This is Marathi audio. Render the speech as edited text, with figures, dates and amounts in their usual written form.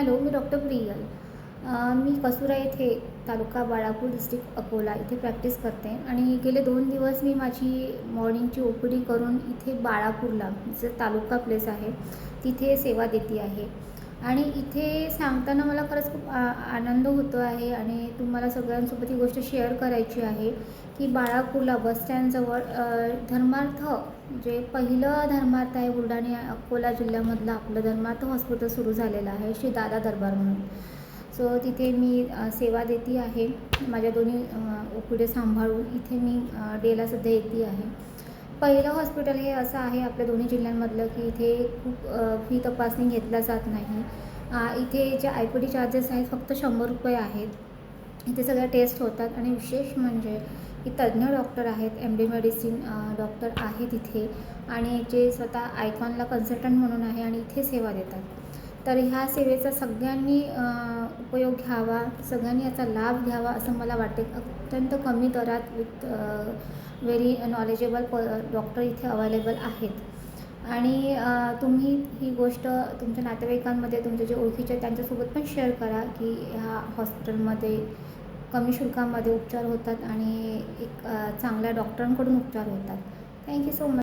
हॅलो, मी डॉक्टर प्रियल. मी कसुरा येथे तालुका बाळापूर डिस्ट्रिक्ट अकोला इथे प्रॅक्टिस करते आणि गेले 2 दिवस मी माझी मॉर्निंगची OPD करून इथे बाळापूरला जो तालुका प्लेस आहे तिथे सेवा देते आहे. आणि इथे सांगताना मला खरंच खूप आनंद होतो आहे आणि तुम्हाला सगळ्यांसोबत ही गोष्ट शेअर करायची आहे की बाळापूरला बसस्टँडजवळ धर्मार्थ जे पहिलं धर्मार्थ आहे बुलढाणा अकोला जिल्ह्यामधलं आपलं धर्मार्थ हॉस्पिटल सुरू झालेलं आहे श्री दादा दरबार म्हणून. सो तिथे मी सेवा देते आहे. माझ्या दोन्ही OPD सांभाळून इथे मी डेला सध्या येते आहे. पहिलं हॉस्पिटल हे असं आहे आपल्या दोन्ही जिल्ह्यांमधलं की इथे खूप फी तपासणी घेतला जात नाही. इथे जे IPD चार्जेस आहेत फक्त 100 रुपये आहेत. इथे सगळ्या टेस्ट होतात आणि विशेष म्हणजे की तज्ज्ञ डॉक्टर आहेत, MD मेडिसिन डॉक्टर आहेत इथे आणि जे स्वतः आयकॉनला कन्सल्टंट म्हणून आहे आणि इथे सेवा देतात. तर ह्या सेवेचा सगळ्यांनी उपयोग घ्यावा, सगळ्यांनी याचा लाभ घ्यावा असं मला वाटते. अत्यंत कमी दरात विथ व्हेरी नॉलेजेबल डॉक्टर इथे अवेलेबल आहेत आणि तुम्ही ही गोष्ट तुमच्या नातेवाईकांमध्ये तुमचे जे ओळखीचे त्यांच्यासोबत पण शेअर करा की ह्या हॉस्पिटलमध्ये कमी शुल्कामध्ये उपचार होतात आणि एक चांगल्या डॉक्टरांकडून उपचार होतात. Thank you so much.